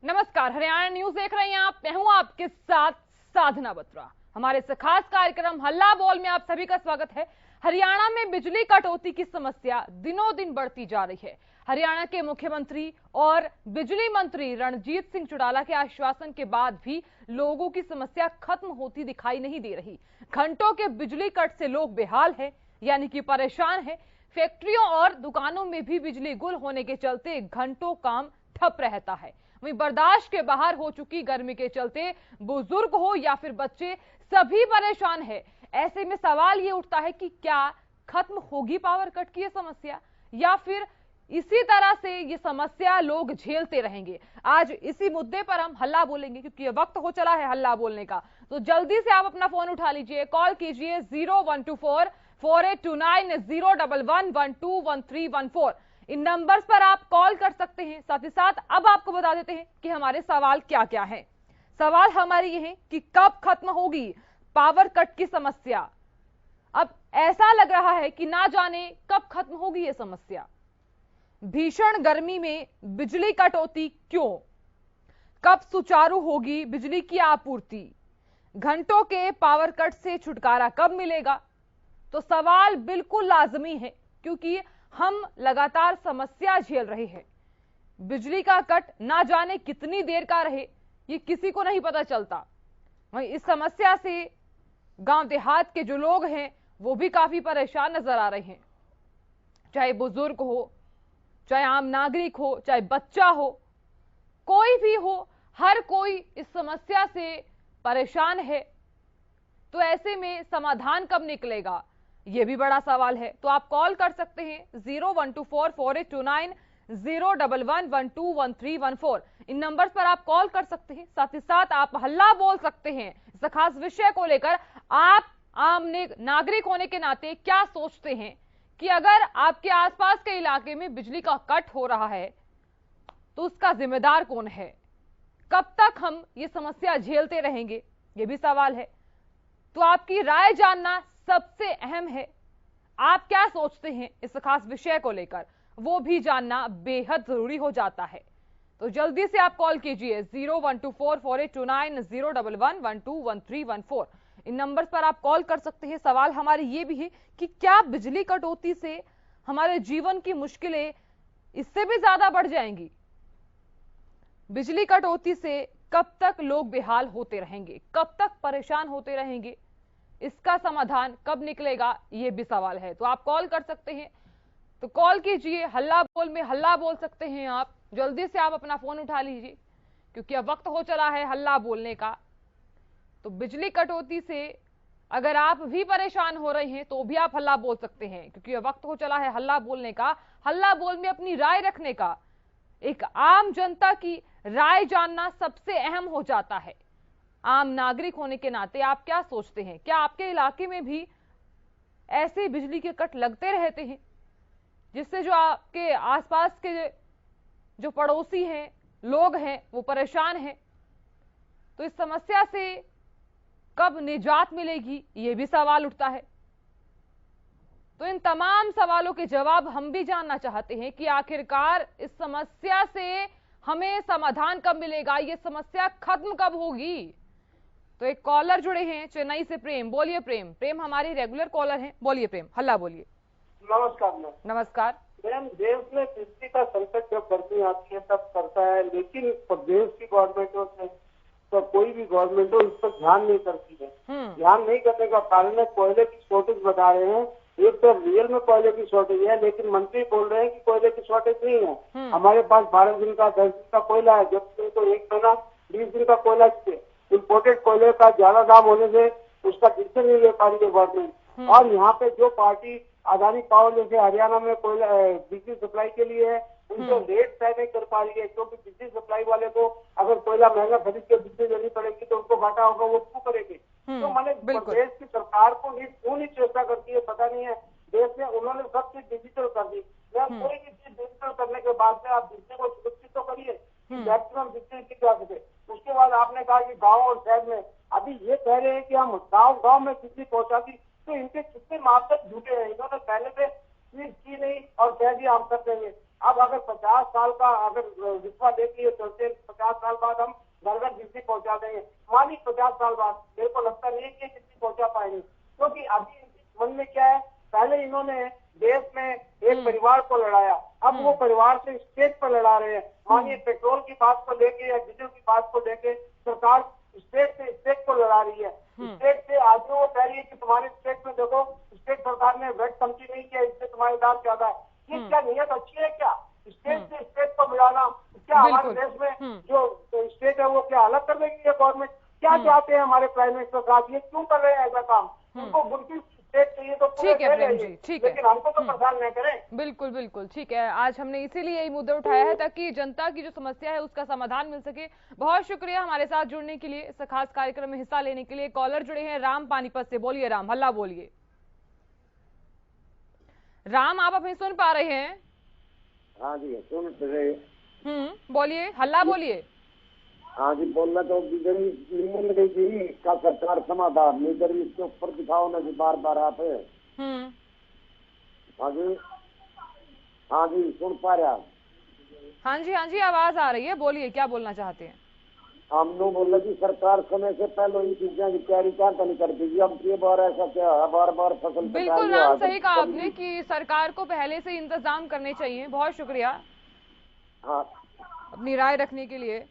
नमस्कार, हरियाणा न्यूज देख रहे हैं आप। मैं हूं आपके साथ साधना बत्रा। हमारे इस खास कार्यक्रम हल्ला बोल में आप सभी का स्वागत है। हरियाणा में बिजली कटौती की समस्या दिनों दिन बढ़ती जा रही है। हरियाणा के मुख्यमंत्री और बिजली मंत्री रणजीत सिंह चौटाला के आश्वासन के बाद भी लोगों की समस्या खत्म होती दिखाई नहीं दे रही। घंटों के बिजली कट से लोग बेहाल है, यानी कि परेशान है। फैक्ट्रियों और दुकानों में भी बिजली गुल होने के चलते घंटों काम ठप रहता है। वहीं बर्दाश्त के बाहर हो चुकी गर्मी के चलते बुजुर्ग हो या फिर बच्चे, सभी परेशान है। ऐसे में सवाल ये उठता है कि क्या खत्म होगी पावर कट की ये समस्या, या फिर इसी तरह से ये समस्या लोग झेलते रहेंगे। आज इसी मुद्दे पर हम हल्ला बोलेंगे, क्योंकि ये वक्त हो चला है हल्ला बोलने का। तो जल्दी से आप अपना फोन उठा लीजिए, कॉल कीजिए 0124 4829 011 121314। इन नंबर्स पर आप कॉल कर सकते हैं। साथ ही साथ अब आपको बता देते हैं कि हमारे सवाल क्या क्या हैं। सवाल हमारे ये है कि कब खत्म होगी पावर कट की समस्या। अब ऐसा लग रहा है कि ना जाने कब खत्म होगी ये समस्या। भीषण गर्मी में बिजली कटौती क्यों? कब सुचारू होगी बिजली की आपूर्ति? घंटों के पावर कट से छुटकारा कब मिलेगा? तो सवाल बिल्कुल लाजमी है, क्योंकि हम लगातार समस्या झेल रहे हैं। बिजली का कट ना जाने कितनी देर का रहे, ये किसी को नहीं पता चलता। वहीं इस समस्या से गांव देहात के जो लोग हैं वो भी काफी परेशान नजर आ रहे हैं। चाहे बुजुर्ग हो, चाहे आम नागरिक हो, चाहे बच्चा हो, कोई भी हो, हर कोई इस समस्या से परेशान है। तो ऐसे में समाधान कब निकलेगा, ये भी बड़ा सवाल है। तो आप कॉल कर सकते हैं 0124 4829 011 121314। इन नंबर्स पर आप कॉल कर सकते हैं। साथ ही साथ आप हल्ला बोल सकते हैं इस खास विषय को लेकर। आप आम नागरिक होने के नाते क्या सोचते हैं कि अगर आपके आसपास के इलाके में बिजली का कट हो रहा है तो उसका जिम्मेदार कौन है? कब तक हम ये समस्या झेलते रहेंगे, ये भी सवाल है। तो आपकी राय जानना सबसे अहम है। आप क्या सोचते हैं इस खास विषय को लेकर, वो भी जानना बेहद जरूरी हो जाता है। तो जल्दी से आप कॉल कीजिए 0124 4829 011 121314। इन नंबर पर आप कॉल कर सकते हैं। सवाल हमारे ये भी है कि क्या बिजली कटौती से हमारे जीवन की मुश्किलें इससे भी ज्यादा बढ़ जाएंगी? बिजली कटौती से कब तक लोग बेहाल होते रहेंगे, कब तक परेशान होते रहेंगे, इसका समाधान कब निकलेगा, ये भी सवाल है। तो आप कॉल कर सकते हैं। तो कॉल कीजिए, हल्ला बोल में हल्ला बोल सकते हैं आप। जल्दी से आप अपना फोन उठा लीजिए, क्योंकि अब वक्त हो चला है हल्ला बोलने का। तो बिजली कटौती से अगर आप भी परेशान हो रहे हैं तो भी आप हल्ला बोल सकते हैं, क्योंकि अब वक्त हो चला है हल्ला बोलने का। हल्ला बोल में अपनी राय रखने का, एक आम जनता की राय जानना सबसे अहम हो जाता है। आम नागरिक होने के नाते आप क्या सोचते हैं? क्या आपके इलाके में भी ऐसे बिजली के कट लगते रहते हैं, जिससे जो आपके आसपास के जो पड़ोसी हैं, लोग हैं, वो परेशान हैं? तो इस समस्या से कब निजात मिलेगी, ये भी सवाल उठता है। तो इन तमाम सवालों के जवाब हम भी जानना चाहते हैं कि आखिरकार इस समस्या से हमें समाधान कब मिलेगा, ये समस्या खत्म कब होगी। तो एक कॉलर जुड़े हैं चेन्नई से, प्रेम। बोलिए प्रेम। प्रेम हमारी रेगुलर कॉलर हैं। बोलिए प्रेम, हल्ला बोलिए। नमस्कार मैम। नमस्कार मैम, देश में बिजली का संकट जब गर्मी आती है तब करता है, लेकिन प्रदेश की गवर्नमेंटों से तो कोई भी गवर्नमेंट हो इस पर ध्यान नहीं करती है। ध्यान नहीं करने का कारण है कोयले की शॉर्टेज बता रहे हैं। एक तो रियल में कोयले की शॉर्टेज है, लेकिन मंत्री बोल रहे हैं कि कोयले की शॉर्टेज नहीं है। हमारे पास 12 दिन का 10 दिन का कोयला है, जबकि तो 1 महीना 20 दिन का कोयला चाहिए। इम्पोर्टेड कोयले का ज्यादा दाम होने से उसका डिसीजन नहीं ले पा रही है गवर्नमेंट। और यहाँ पे जो पार्टी अदानी पावर जैसे हरियाणा में कोयला बिजली सप्लाई के लिए है, उनको रेट तय नहीं कर पा रही है, क्योंकि बिजली सप्लाई वाले को अगर कोयला महंगा खरीद के बिजली देनी पड़ेगी तो उनको घाटा होगा, वो क्यों करेंगे? तो मैंने प्रदेश की सरकार को क्यों नहीं चेष्टा करती है पता नहीं है। देश में उन्होंने सब चीज डिजिटल कर दी। कोई भी चीज डिजिटल करने के बाद में आप बिजली को सुरक्षित तो करिए, मैक्सिमम बिजली की जा सके। उसके बाद आपने कहा कि गाँव और शहर में अभी ये कह रहे हैं कि हम गाँव में बिजली पहुंचा दी, तो इनके कितने मापदंड झूठे हैं। इन्होंने पहले से की नहीं और कह दिया हम कर देंगे। अब अगर 50 साल का अगर रिश्वत लेके ये चलते 50 साल बाद हम घर घर बिजली पहुंचा देंगे, मानी 50 साल बाद, मेरे को लगता नहीं है कि बिजली पहुंचा पाएंगे, क्योंकि अभी इनके मन में क्या है, पहले इन्होंने देश में एक परिवार को लड़ाया, अब वो परिवार से स्टेट पर लड़ा रहे हैं। मानिए पेट्रोल की बात को लेके या डीजल की बात को लेके सरकार स्टेट से स्टेट को लड़ा रही है। स्टेट से आज वो कह रही है कि तुम्हारे स्टेट में देखो, स्टेट सरकार ने वेट कमती नहीं किया, इससे तुम्हारे दाम ज्यादा है। ये क्या नीयत अच्छी है क्या? स्टेट से स्टेट को मिलाना, क्या हमारे देश में जो स्टेट है वो क्या अलग कर देगी ये गवर्नमेंट? क्या चाहते हैं हमारे प्राइम मिनिस्टर साहब, ये क्यों कर रहे हैं ऐसा काम? उनको बुरी स्टेट चाहिए तो ठीक है प्रेम जी, ठीक है, लेकिन हमको तो परेशान न करें। बिल्कुल बिल्कुल ठीक है। आज हमने इसीलिए यही मुद्दा उठाया है ताकि जनता की जो समस्या है उसका समाधान मिल सके। बहुत शुक्रिया हमारे साथ जुड़ने के लिए, इस खास कार्यक्रम में हिस्सा लेने के लिए। कॉलर जुड़े हैं राम पानीपत से। बोलिए राम, हल्ला बोलिए। राम, आप हमें सुन पा रहे हैं? हाँ जी सुन रहे। बोलिए, हल्ला बोलिए। हाँ जी बोलना तो बिजली मिल गई थी, इसका सरकार समाधान नहीं करी, इसके ऊपर दिखाओ ना जी बार बार आप। हाँ जी सुन पा रहे आप? हाँ जी आवाज आ रही है, बोलिए क्या बोलना चाहते हैं? हम लोग बोल रहे कि सरकार समय से पहले ही चीजें की तैयारी क्या नहीं करती थी, अब ये बार ऐसा क्या बार बार फसल। बिल्कुल राम, सही कहा आपने कि सरकार को पहले से इंतजाम करने चाहिए। बहुत शुक्रिया हाँ अपनी राय रखने के लिए।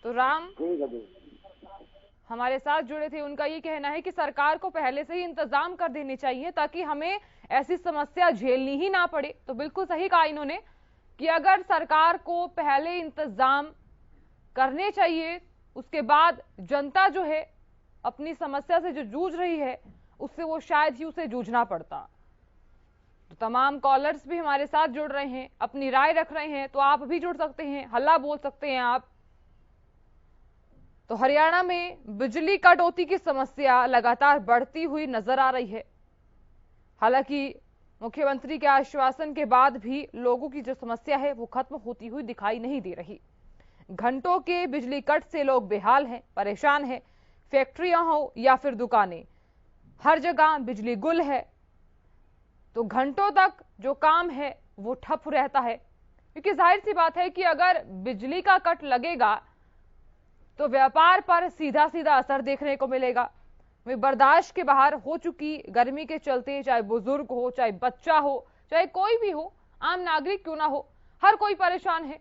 तो राम ठीक है जी, हमारे साथ जुड़े थे, उनका ये कहना है कि सरकार को पहले से ही इंतजाम कर देने चाहिए ताकि हमें ऐसी समस्या झेलनी ही ना पड़े। तो बिल्कुल सही कहा इन्होंने कि अगर सरकार को पहले इंतजाम करने चाहिए, उसके बाद जनता जो है अपनी समस्या से जो जूझ रही है उससे वो शायद ही उसे जूझना पड़ता। तो तमाम कॉलर्स भी हमारे साथ जुड़ रहे हैं, अपनी राय रख रहे हैं, तो आप भी जुड़ सकते हैं, हल्ला बोल सकते हैं आप। तो हरियाणा में बिजली कटौती की समस्या लगातार बढ़ती हुई नजर आ रही है। हालांकि मुख्यमंत्री के आश्वासन के बाद भी लोगों की जो समस्या है वो खत्म होती हुई दिखाई नहीं दे रही। घंटों के बिजली कट से लोग बेहाल हैं, परेशान हैं। फैक्ट्रियां हो या फिर दुकानें, हर जगह बिजली गुल है। तो घंटों तक जो काम है वो ठप रहता है, क्योंकि जाहिर सी बात है कि अगर बिजली का कट लगेगा तो व्यापार पर सीधा सीधा असर देखने को मिलेगा। वे बर्दाश्त के बाहर हो चुकी गर्मी के चलते, चाहे बुजुर्ग हो, चाहे बच्चा हो, चाहे कोई भी हो, आम नागरिक क्यों ना हो, हर कोई परेशान है।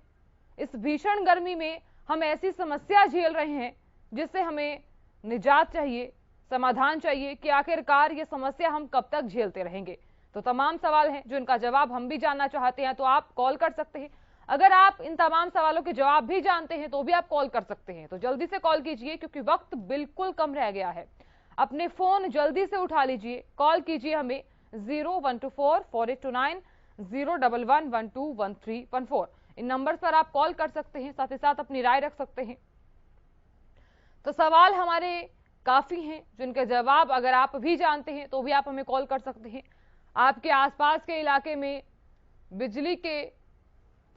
इस भीषण गर्मी में हम ऐसी समस्या झेल रहे हैं जिससे हमें निजात चाहिए, समाधान चाहिए कि आखिरकार ये समस्या हम कब तक झेलते रहेंगे। तो तमाम सवाल हैं जिनका जवाब हम भी जानना चाहते हैं, तो आप कॉल कर सकते हैं। अगर आप इन तमाम सवालों के जवाब भी जानते हैं तो भी आप कॉल कर सकते हैं। तो जल्दी से कॉल कीजिए क्योंकि वक्त बिल्कुल कम रह गया है। अपने फोन जल्दी से उठा लीजिए, कॉल कीजिए हमें 0124-4829 011121314। इन नंबर पर आप कॉल कर सकते हैं, साथ ही साथ अपनी राय रख सकते हैं। तो सवाल हमारे काफी हैं जिनके जवाब अगर आप भी जानते हैं तो भी आप हमें कॉल कर सकते हैं। आपके आसपास के इलाके में बिजली के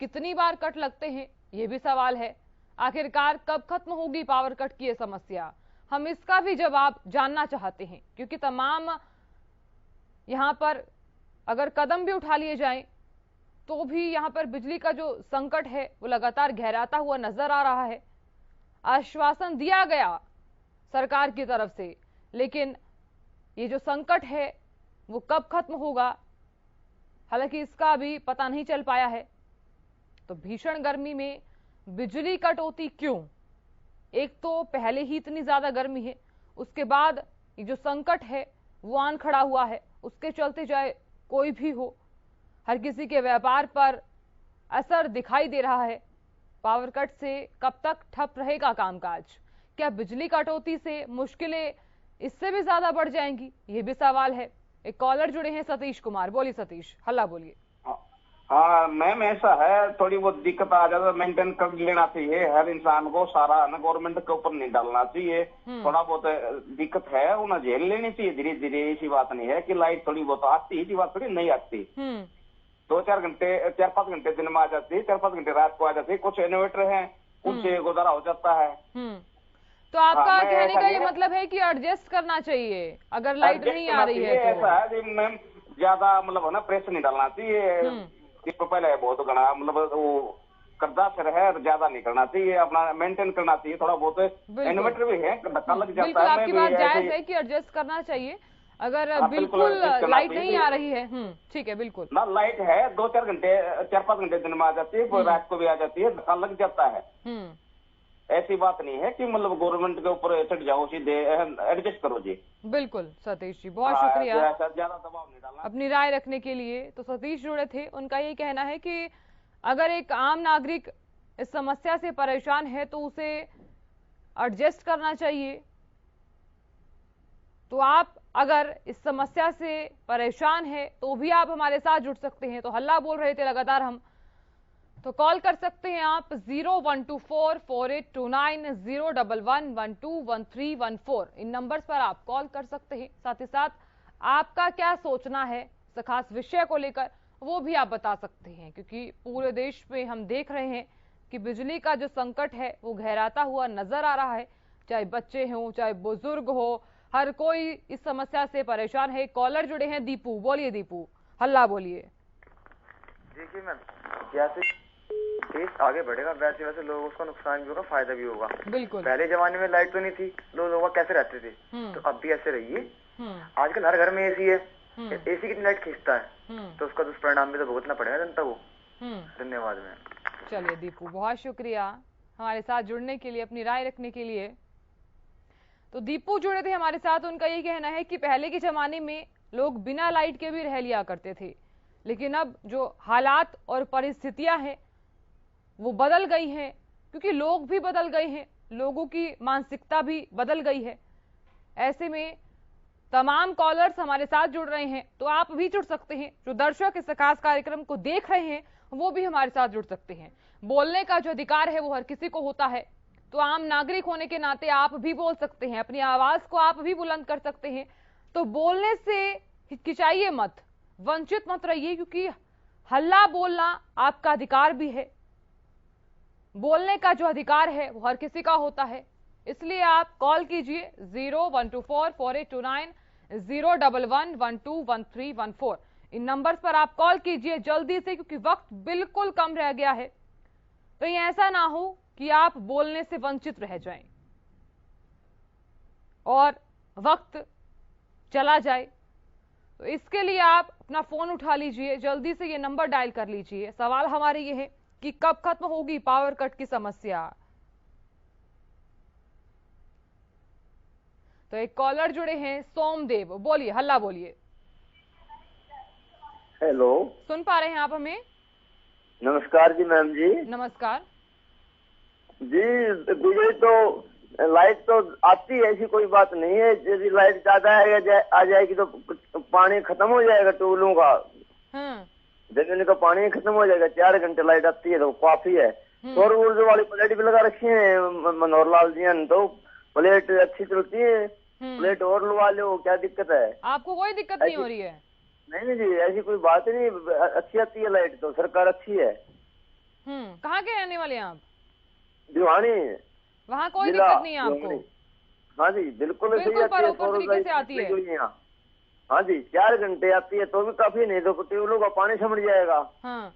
कितनी बार कट लगते हैं, ये भी सवाल है। आखिरकार कब खत्म होगी पावर कट की ये समस्या, हम इसका भी जवाब जानना चाहते हैं। क्योंकि तमाम यहां पर अगर कदम भी उठा लिए जाएं तो भी यहां पर बिजली का जो संकट है वो लगातार गहराता हुआ नजर आ रहा है। आश्वासन दिया गया सरकार की तरफ से, लेकिन ये जो संकट है वो कब खत्म होगा, हालांकि इसका भी पता नहीं चल पाया है। तो भीषण गर्मी में बिजली कटौती क्यों? एक तो पहले ही इतनी ज्यादा गर्मी है, उसके बाद ये जो संकट है वो आन खड़ा हुआ है, उसके चलते चाहे कोई भी हो, हर किसी के व्यापार पर असर दिखाई दे रहा है। पावर कट से कब तक ठप रहेगा कामकाज? क्या बिजली कटौती से मुश्किलें इससे भी ज्यादा बढ़ जाएंगी? ये भी सवाल है। एक कॉलर जुड़े हैं सतीश कुमार। बोलिए सतीश, हल्ला बोलिए। हाँ मैम, ऐसा है थोड़ी बहुत दिक्कत आ जाए तो मेंटेन कर लेना चाहिए हर इंसान को, सारा ना गवर्नमेंट के ऊपर नहीं डालना चाहिए। थोड़ा बहुत दिक्कत है उन्हें झेल लेनी चाहिए धीरे धीरे। ऐसी बात नहीं है कि लाइट थोड़ी बहुत आती, ऐसी बात थोड़ी नहीं आती। 2-4 घंटे 4-5 घंटे दिन में आ जाती है, 4-5 घंटे रात को आ जाती है। कुछ इन्वर्टर है उनसे गुजारा हो जाता है। तो आपका कहने का ये मतलब है कि एडजस्ट करना चाहिए अगर लाइट नहीं आ रही है तो? ऐसा है मैम, ज्यादा मतलब है ना प्रेशर नहीं डालना चाहिए। इसको पहले बहुत घना मतलब वो कर्जा सिर है, ज्यादा नहीं करना चाहिए, अपना मेंटेन करना चाहिए थोड़ा बहुत। इन्वर्टर भी है, धक्का लग जाता है। आपकी बात जायज है कि एडजस्ट करना चाहिए अगर बिल्कुल लाइट नहीं आ रही है। ठीक है, बिल्कुल ना लाइट है 2-4 घंटे 4-5 घंटे दिन में आ जाती है, रात को भी आ जाती है, धक्का लग जाता है। ऐसी बात नहीं है कि मतलब गवर्नमेंट के ऊपर चढ़ जाओ, सीधे एडजस्ट करो जी। बिल्कुल सतीश जी, बहुत शुक्रिया ज्यादा दबाव नहीं डालना। अपनी राय रखने के लिए। तो सतीश जुड़े थे, उनका ये कहना है कि अगर एक आम नागरिक इस समस्या से परेशान है तो उसे एडजस्ट करना चाहिए। तो आप अगर इस समस्या से परेशान है तो भी आप हमारे साथ जुड़ सकते हैं। तो हल्ला बोल रहे थे लगातार हम, तो कॉल कर सकते हैं आप 012448290111121314। इन नंबर्स पर आप कॉल कर सकते हैं। साथ ही साथ आपका क्या सोचना है इस खास विषय को लेकर वो भी आप बता सकते हैं, क्योंकि पूरे देश में हम देख रहे हैं कि बिजली का जो संकट है वो गहराता हुआ नजर आ रहा है। चाहे बच्चे हों, चाहे बुजुर्ग हो, हर कोई इस समस्या से परेशान है। कॉलर जुड़े हैं, दीपू। बोलिए दीपू, हल्ला बोलिए। देखिए मैम, जैसे देश आगे बढ़ेगा वैसे वैसे लोगों को नुकसान भी होगा, फायदा भी होगा। बिल्कुल। पहले जमाने में लाइट तो नहीं थी, लोग कैसे रहते थे, तो अब भी ऐसे रहिए। आजकल हर घर में एसी है, एसी कितनी लाइट खींचता है, तो उसका दुष्परिणाम भी तो भुगतना पड़ेगा जनता को। धन्यवाद मैम। चलिए दीपू, बहुत शुक्रिया हमारे साथ जुड़ने के लिए, अपनी राय रखने के लिए। तो दीपू जुड़े थे हमारे साथ। उनका ये कहना है कि पहले के जमाने में लोग बिना लाइट के भी रह लिया करते थे, लेकिन अब जो हालात और परिस्थितियां हैं वो बदल गई हैं, क्योंकि लोग भी बदल गए हैं, लोगों की मानसिकता भी बदल गई है। ऐसे में तमाम कॉलर्स हमारे साथ जुड़ रहे हैं, तो आप भी जुड़ सकते हैं। जो दर्शक इस खास कार्यक्रम को देख रहे हैं वो भी हमारे साथ जुड़ सकते हैं। बोलने का जो अधिकार है वो हर किसी को होता है, तो आम नागरिक होने के नाते आप भी बोल सकते हैं, अपनी आवाज को आप भी बुलंद कर सकते हैं। तो बोलने से हिचकिचाइए मत, वंचित मत रहिए, क्योंकि हल्ला बोलना आपका अधिकार भी है। बोलने का जो अधिकार है वो हर किसी का होता है। इसलिए आप कॉल कीजिए 012448290111121314। इन नंबर्स पर आप कॉल कीजिए जल्दी से, क्योंकि वक्त बिल्कुल कम रह गया है। कहीं ऐसा ना हो कि आप बोलने से वंचित रह जाएं और वक्त चला जाए। तो इसके लिए आप अपना फोन उठा लीजिए, जल्दी से ये नंबर डायल कर लीजिए। सवाल हमारे ये है कि कब खत्म होगी पावर कट की समस्या। तो एक कॉलर जुड़े हैं, सोमदेव। बोलिए, हल्ला बोलिए। हेलो, सुन पा रहे हैं आप हमें? नमस्कार जी मैम जी। नमस्कार जी। बिजली तो लाइट तो आती है, ऐसी कोई बात नहीं है। यदि लाइट ज्यादा आ जाएगी तो पानी खत्म हो जाएगा ट्यूबवेलों का, जमीन का पानी खत्म हो जाएगा। 4 घंटे लाइट आती है तो काफी है। सौर ऊर्जा वाली प्लेट भी लगा रखी है मनोहर लाल जी ने, तो प्लेट अच्छी चलती है। प्लेट और लगा लो, क्या दिक्कत है? आपको कोई दिक्कत नहीं हो रही है? नहीं जी, ऐसी कोई बात नहीं, अच्छी आती है लाइट तो, सरकार अच्छी है। कहाँ के रहने वाले हैं आप? भिवानी। वहाँ कोई दिक्कत नहीं है आपको? हाँ जी, बिल्कुल सही आती है। हाँ जी, 4 घंटे आती है तो भी काफी, नहीं तो ट्यूबवेलों का पानी समझ जाएगा। हाँ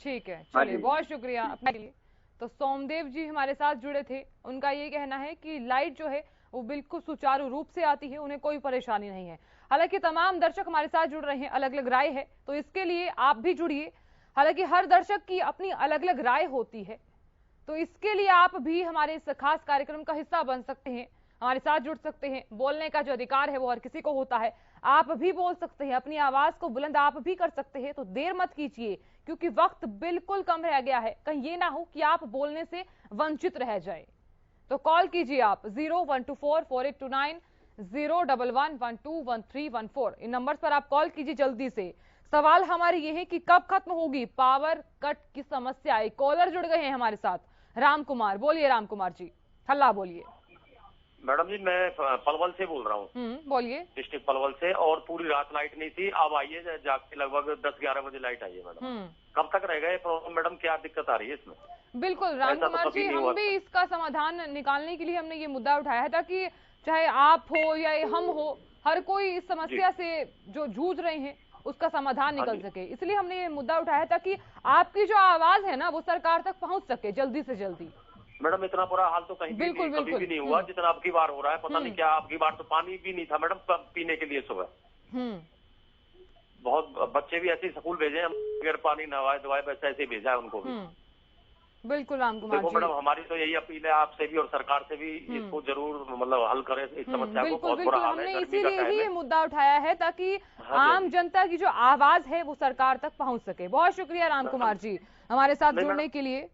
ठीक है, चलिए बहुत शुक्रिया अपने लिए। तो सोमदेव जी हमारे साथ जुड़े थे। उनका ये कहना है कि लाइट जो है वो बिल्कुल सुचारू रूप से आती है, उन्हें कोई परेशानी नहीं है। हालांकि तमाम दर्शक हमारे साथ जुड़ रहे हैं, अलग अलग राय है, तो इसके लिए आप भी जुड़िए। हालांकि हर दर्शक की अपनी अलग अलग राय होती है, तो इसके लिए आप भी हमारे इस खास कार्यक्रम का हिस्सा बन सकते हैं, हमारे साथ जुड़ सकते हैं। बोलने का जो अधिकार है वो हर किसी को होता है, आप भी बोल सकते हैं, अपनी आवाज को बुलंद आप भी कर सकते हैं। तो देर मत कीजिए, क्योंकि वक्त बिल्कुल कम रह गया है। कहीं ये ना हो कि आप बोलने से वंचित रह जाए। तो कॉल कीजिए आप 012448290111121314। इन नंबर्स पर आप कॉल कीजिए जल्दी से। सवाल हमारे ये है कि कब खत्म होगी पावर कट की समस्या। एक कॉलर जुड़ गए हैं हमारे साथ, राम कुमार। बोलिए राम कुमार जी, हल्ला बोलिए। मैडम जी, मैं पलवल से बोल रहा हूँ। बोलिए। डिस्ट्रिक्ट पलवल से। और पूरी रात लाइट नहीं थी, अब आई है जाके लगभग 10-11 बजे लाइट आई है मैडम। कब तक रहेगा ये प्रॉब्लम मैडम? क्या दिक्कत आ रही है इसमें? बिल्कुल राम कुमार जी, हम भी इसका समाधान निकालने के लिए हमने ये मुद्दा उठाया था कि चाहे आप हो या हम हो, हर कोई इस समस्या से जो जूझ रहे हैं उसका समाधान निकल सके। इसलिए हमने ये मुद्दा उठाया ताकि आपकी जो आवाज है ना वो सरकार तक पहुंच सके जल्दी से जल्दी। मैडम इतना बुरा हाल तो कहीं भी कभी भी नहीं हुआ जितना अब की बार हो रहा है। पता नहीं क्या, अब की बार तो पानी भी नहीं था मैडम पीने के लिए सुबह। बहुत बच्चे भी ऐसे स्कूल भेजे हैं, अगर पानी नहवाए धोवाए वैसे ऐसे भेजा है उनको भी। बिल्कुल राम कुमार जी। देखो मैडम, हमारी तो यही अपील है आपसे भी और सरकार से भी, इसको जरूर मतलब हल करें इस समस्या को। बहुत बुरा हाल है। हमने इसीलिए ही ये मुद्दा उठाया है ताकि आम जनता की जो आवाज है वो सरकार तक पहुंच सके। बहुत शुक्रिया राम कुमार जी हमारे साथ जुड़ने के लिए,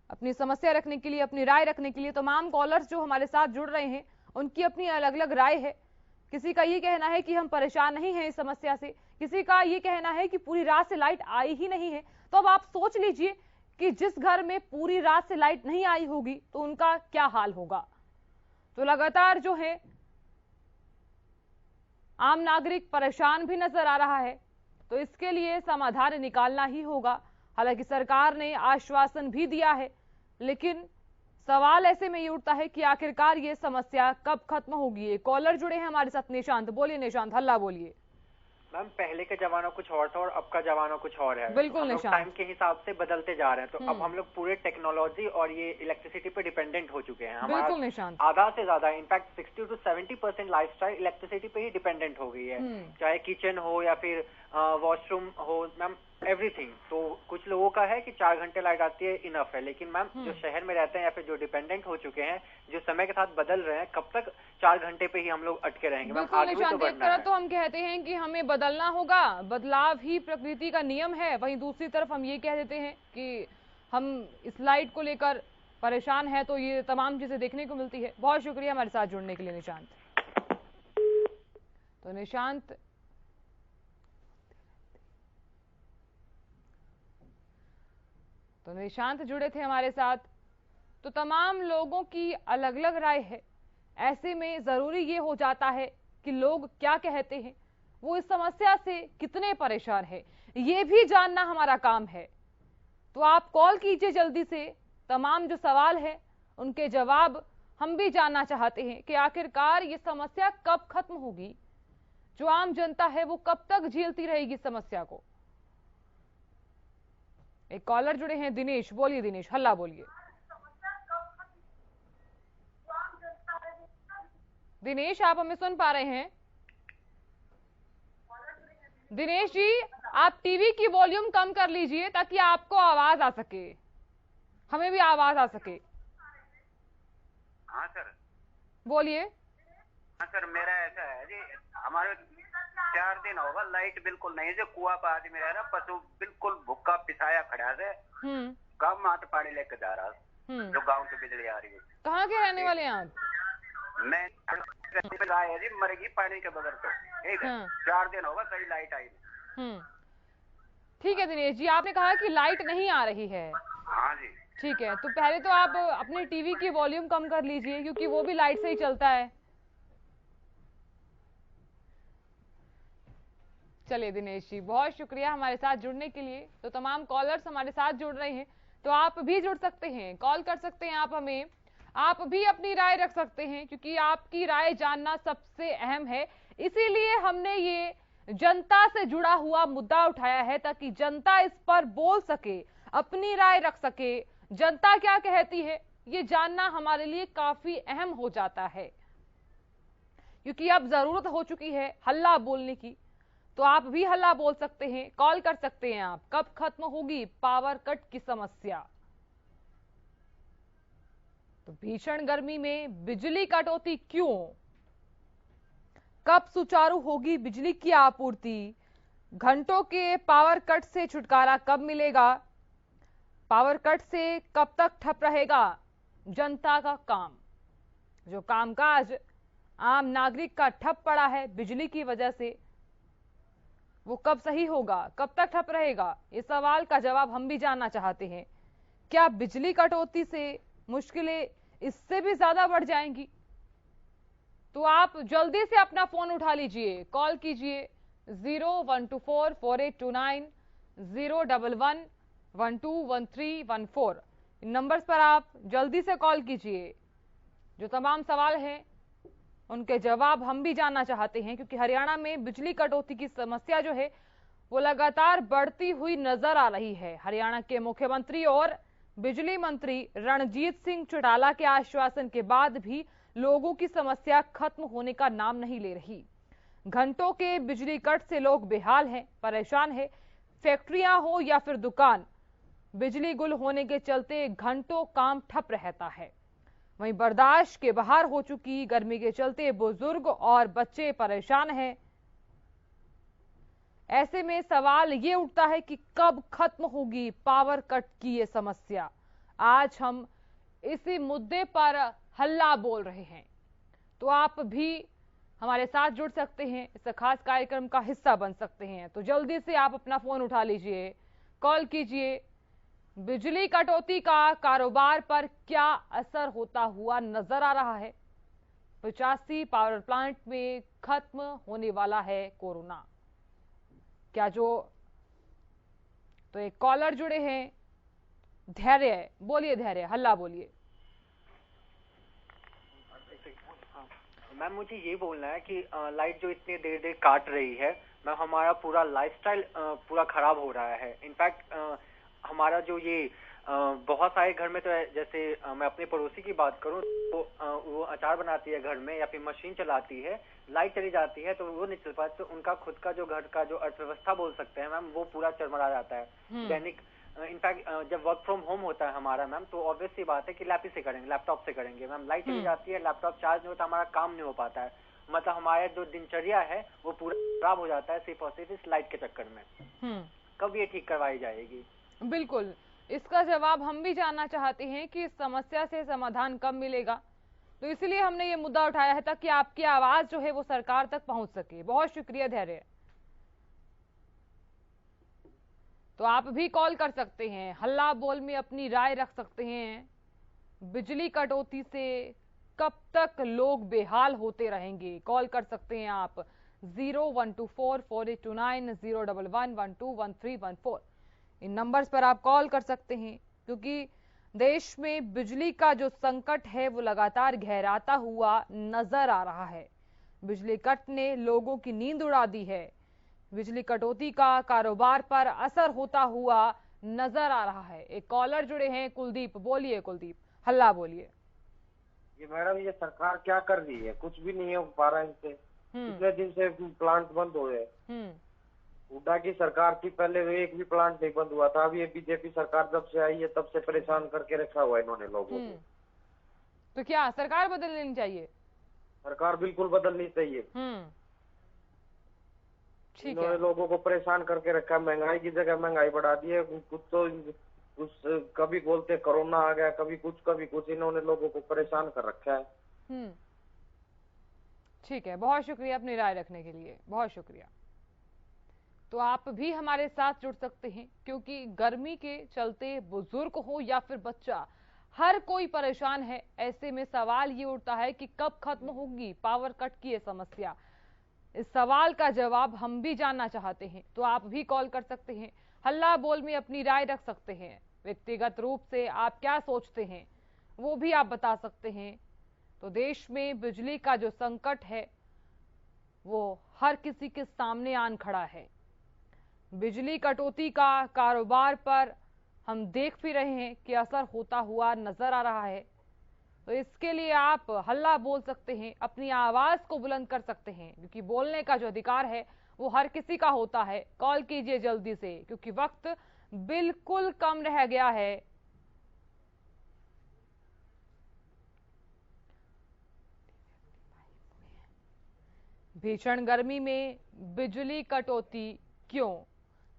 अपनी समस्या रखने के लिए, अपनी राय रखने के लिए। तमाम कॉलर्स जो हमारे साथ जुड़ रहे हैं उनकी अपनी अलग अलग राय है। किसी का ये कहना है कि हम परेशान नहीं हैं इस समस्या से, किसी का ये कहना है कि पूरी रात से लाइट आई ही नहीं है। तो अब आप सोच लीजिए कि जिस घर में पूरी रात से लाइट नहीं आई होगी तो उनका क्या हाल होगा। तो लगातार जो है आम नागरिक परेशान भी नजर आ रहा है, तो इसके लिए समाधान निकालना ही होगा। हालांकि सरकार ने आश्वासन भी दिया है, लेकिन सवाल ऐसे में ये उठता है कि आखिरकार ये समस्या कब खत्म होगी। कॉलर जुड़े हैं हमारे साथ, निशांत। बोलिए निशांत, हल्ला बोलिए। मैम पहले का जमाना कुछ और था और अब का जमाना कुछ और है। बिल्कुल निशांत, टाइम के हिसाब से बदलते जा रहे हैं। तो अब हम लोग पूरे टेक्नोलॉजी और ये इलेक्ट्रिसिटी पे डिपेंडेंट हो चुके हैं। बिल्कुल निशांत, आधा से ज्यादा इनफैक्ट 60 to 70% लाइफस्टाइल इलेक्ट्रिसिटी पे ही डिपेंडेंट हो गई है। चाहे किचन हो या फिर वॉशरूम हो, मैम एवरीथिंग। तो कुछ लोगों का है कि 4 घंटे लाइट आती है इनफ है, लेकिन मैम जो शहर में रहते हैं या फिर जो डिपेंडेंट हो चुके हैं, जो समय के साथ बदल रहे हैं, कब तक 4 घंटे पे ही हम लोग अटके रहेंगे? मैम आगे भी तो बढ़ना है। तो हम कहते हैं कि हमें बदलना होगा, बदलाव ही प्रकृति का नियम है। वहीं दूसरी तरफ हम ये कह देते हैं कि हम इस लाइट को लेकर परेशान है, तो ये तमाम चीजें देखने को मिलती है। बहुत शुक्रिया हमारे साथ जुड़ने के लिए निशांत। तो निशांत जुड़े थे हमारे साथ। तो तमाम लोगों की अलग अलग राय है। ऐसे में जरूरी ये हो जाता है कि लोग क्या कहते हैं, वो इस समस्या से कितने परेशान है, ये भी जानना हमारा काम है। तो आप कॉल कीजिए जल्दी से। तमाम जो सवाल है उनके जवाब हम भी जानना चाहते हैं कि आखिरकार ये समस्या कब खत्म होगी। जो आम जनता है वो कब तक झेलती रहेगी समस्या को। एक कॉलर जुड़े हैं, दिनेश। बोलिए दिनेश, हल्ला बोलिए। दिनेश, आप हमें सुन पा रहे हैं? दिनेश जी, आप टीवी की वॉल्यूम कम कर लीजिए ताकि आपको आवाज आ सके, हमें भी आवाज आ सके। हाँ सर, बोलिए। हाँ सर, मेरा ऐसा है जी, हमारे 4 दिन होगा लाइट बिल्कुल नहीं। जो कुआ पर आदमी रह रहा, पशु बिल्कुल भूखा पिसाया खड़ा है। गाँव मात्र पानी लेकर जा रहा है, जो गाँव से बिजली आ रही है। कहाँ के रहने वाले हैं आप? मैं है जी, मरेगी पानी के बगैर तो। ठीक है, 4 दिन होगा सही लाइट आई। ठीक है दिनेश जी, आपने कहा कि लाइट नहीं आ रही है। हाँ जी। ठीक है, तो पहले तो आप अपने टीवी की वॉल्यूम कम कर लीजिए, क्योंकि वो भी लाइट से ही चलता है। चलिए दिनेश जी, बहुत शुक्रिया हमारे साथ जुड़ने के लिए। तो तमाम कॉलर्स हमारे साथ जुड़ रहे हैं, तो आप भी जुड़ सकते हैं, कॉल कर सकते हैं आप हमें, आप भी अपनी राय रख सकते हैं, क्योंकि आपकी राय जानना सबसे अहम है। इसीलिए हमने ये जनता से जुड़ा हुआ मुद्दा उठाया है, ताकि जनता इस पर बोल सके, अपनी राय रख सके। जनता क्या कहती है ये जानना हमारे लिए काफी अहम हो जाता है, क्योंकि अब जरूरत हो चुकी है हल्ला बोलने की। तो आप भी हल्ला बोल सकते हैं, कॉल कर सकते हैं आप। कब खत्म होगी पावर कट की समस्या? तो भीषण गर्मी में बिजली कटौती क्यों? कब सुचारू होगी बिजली की आपूर्ति? घंटों के पावर कट से छुटकारा कब मिलेगा? पावर कट से कब तक ठप रहेगा जनता का काम? जो कामकाज आम नागरिक का ठप पड़ा है बिजली की वजह से, वो कब सही होगा, कब तक ठप रहेगा? इस सवाल का जवाब हम भी जानना चाहते हैं। क्या बिजली कटौती से मुश्किलें इससे भी ज्यादा बढ़ जाएंगी? तो आप जल्दी से अपना फोन उठा लीजिए, कॉल कीजिए 01244829 011121314। इन नंबर्स पर आप जल्दी से कॉल कीजिए। जो तमाम सवाल हैं उनके जवाब हम भी जानना चाहते हैं, क्योंकि हरियाणा में बिजली कटौती की समस्या जो है वो लगातार बढ़ती हुई नजर आ रही है। हरियाणा के मुख्यमंत्री और बिजली मंत्री रणजीत सिंह चौटाला के आश्वासन के बाद भी लोगों की समस्या खत्म होने का नाम नहीं ले रही। घंटों के बिजली कट से लोग बेहाल हैं, परेशान हैं। फैक्ट्रियां हो या फिर दुकान, बिजली गुल होने के चलते घंटों काम ठप रहता है। वहीं बर्दाश्त के बाहर हो चुकी गर्मी के चलते बुजुर्ग और बच्चे परेशान हैं। ऐसे में सवाल ये उठता है कि कब खत्म होगी पावर कट की ये समस्या। आज हम इसी मुद्दे पर हल्ला बोल रहे हैं, तो आप भी हमारे साथ जुड़ सकते हैं, इस खास कार्यक्रम का हिस्सा बन सकते हैं। तो जल्दी से आप अपना फोन उठा लीजिए, कॉल कीजिए। बिजली कटौती का कारोबार पर क्या असर होता हुआ नजर आ रहा है? 85 पावर प्लांट में खत्म होने वाला है कोरोना, क्या जो? तो एक कॉलर जुड़े हैं, धैर्य, बोलिए धैर्य, हल्ला बोलिए। मैम मुझे ये बोलना है कि लाइट जो इतनी देर देर काट रही है मैम, हमारा पूरा लाइफस्टाइल पूरा खराब हो रहा है। इनफैक्ट हमारा जो ये बहुत सारे घर में तो जैसे मैं अपने पड़ोसी की बात करूं तो वो अचार बनाती है घर में या फिर मशीन चलाती है, लाइट चली जाती है तो वो नहीं चल पाती, तो उनका खुद का जो घर का जो अर्थव्यवस्था बोल सकते हैं मैम, वो पूरा चरमरा जाता है। दैनिक इनफैक्ट जब वर्क फ्रॉम होम होता है हमारा मैम, तो ऑब्वियस सी बात है कि लैपटॉप से करेंगे मैम। लाइट चली जाती है, लैपटॉप चार्ज नहीं होता, हमारा काम नहीं हो पाता है। मतलब हमारा जो दिनचर्या है वो पूरा खराब हो जाता है सिर्फ और सिर्फ इस लाइट के चक्कर में। कब ये ठीक करवाई जाएगी? बिल्कुल, इसका जवाब हम भी जानना चाहते हैं कि इस समस्या से समाधान कब मिलेगा। तो इसलिए हमने ये मुद्दा उठाया है ताकि आपकी आवाज जो है वो सरकार तक पहुंच सके। बहुत शुक्रिया धैर्य। तो आप भी कॉल कर सकते हैं, हल्ला बोल में अपनी राय रख सकते हैं। बिजली कटौती से कब तक लोग बेहाल होते रहेंगे? कॉल कर सकते हैं आप 01244829 011121314। इन नंबर्स पर आप कॉल कर सकते हैं, क्योंकि देश में बिजली का जो संकट है वो लगातार गहराता हुआ नजर आ रहा है। बिजली कट ने लोगों की नींद उड़ा दी है। बिजली कटौती का कारोबार पर असर होता हुआ नजर आ रहा है। एक कॉलर जुड़े हैं, कुलदीप, बोलिए कुलदीप, हल्ला बोलिए। ये मैडम, ये सरकार क्या कर रही है? कुछ भी नहीं हो पा रहा है इनसे। कितने दिन से प्लांट बंद हो गए। हुड्डा की सरकार थी पहले, एक भी प्लांट नहीं बंद हुआ था। अभी ये बीजेपी सरकार जब से आई है तब से परेशान करके रखा हुआ है इन्होंने लोगों को। तो क्या सरकार बदल लेनी चाहिए? सरकार बिल्कुल बदलनी चाहिए। इन्होंने लोगों को परेशान करके रखा, महंगाई की जगह महंगाई बढ़ा दी है। कुछ तो कभी बोलते कोरोना आ गया, कभी कुछ, इन्होंने लोगों को परेशान कर रखा है। ठीक है, बहुत शुक्रिया अपनी राय रखने के लिए, बहुत शुक्रिया। तो आप भी हमारे साथ जुड़ सकते हैं, क्योंकि गर्मी के चलते बुजुर्ग हो या फिर बच्चा, हर कोई परेशान है। ऐसे में सवाल ये उठता है कि कब खत्म होगी पावर कट की ये समस्या। इस सवाल का जवाब हम भी जानना चाहते हैं, तो आप भी कॉल कर सकते हैं, हल्ला बोल में अपनी राय रख सकते हैं। व्यक्तिगत रूप से आप क्या सोचते हैं वो भी आप बता सकते हैं। तो देश में बिजली का जो संकट है वो हर किसी के सामने आन खड़ा है। बिजली कटौती का कारोबार पर हम देख भी रहे हैं कि असर होता हुआ नजर आ रहा है। तो इसके लिए आप हल्ला बोल सकते हैं, अपनी आवाज को बुलंद कर सकते हैं, क्योंकि बोलने का जो अधिकार है वो हर किसी का होता है। कॉल कीजिए जल्दी से, क्योंकि वक्त बिल्कुल कम रह गया है। भीषण गर्मी में बिजली कटौती क्यों?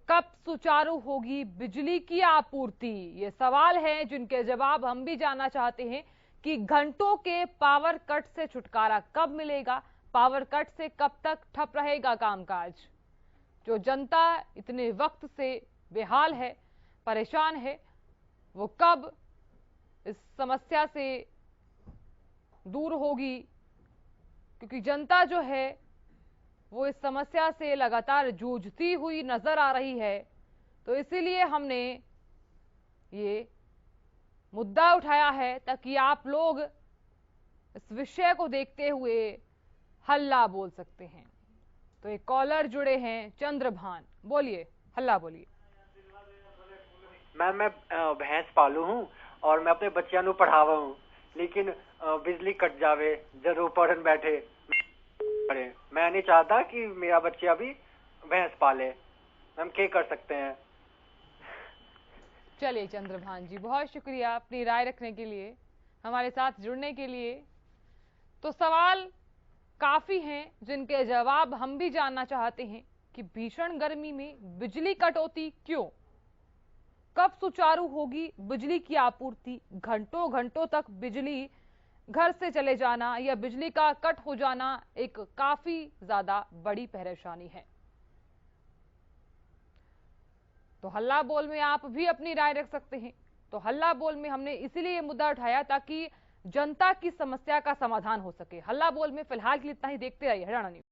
कब सुचारू होगी बिजली की आपूर्ति? ये सवाल हैं जिनके जवाब हम भी जानना चाहते हैं कि घंटों के पावर कट से छुटकारा कब मिलेगा? पावर कट से कब तक ठप रहेगा कामकाज? जो जनता इतने वक्त से बेहाल है, परेशान है, वो कब इस समस्या से दूर होगी? क्योंकि जनता जो है वो इस समस्या से लगातार जूझती हुई नजर आ रही है। तो इसीलिए हमने ये मुद्दा उठाया है, ताकि आप लोग इस विषय को देखते हुए हल्ला बोल सकते हैं। तो एक कॉलर जुड़े हैं चंद्रभान, बोलिए, हल्ला बोलिए। मैम मैं भैंस पालू हूँ और मैं अपने बच्चियां नु पढ़ावा हूँ, लेकिन बिजली कट जावे जरूर पढ़न बैठे पढ़े। मैं नहीं चाहता कि मेरा बच्चे अभी भैंस पाले। मैम क्या कर सकते हैं? चलिए चंद्रभान जी, बहुत शुक्रिया अपनी राय रखने के लिए, हमारे साथ जुड़ने के लिए। तो सवाल काफी हैं जिनके जवाब हम भी जानना चाहते हैं कि भीषण गर्मी में बिजली कटौती क्यों, कब सुचारू होगी बिजली की आपूर्ति, घंटों घंटों तक बिजली घर से चले जाना या बिजली का कट हो जाना एक काफी ज्यादा बड़ी परेशानी है। तो हल्ला बोल में आप भी अपनी राय रख सकते हैं। तो हल्ला बोल में हमने इसीलिए मुद्दा उठाया ताकि जनता की समस्या का समाधान हो सके। हल्ला बोल में फिलहाल के लिए इतना ही। देखते रहिए हरियाणा न्यूज।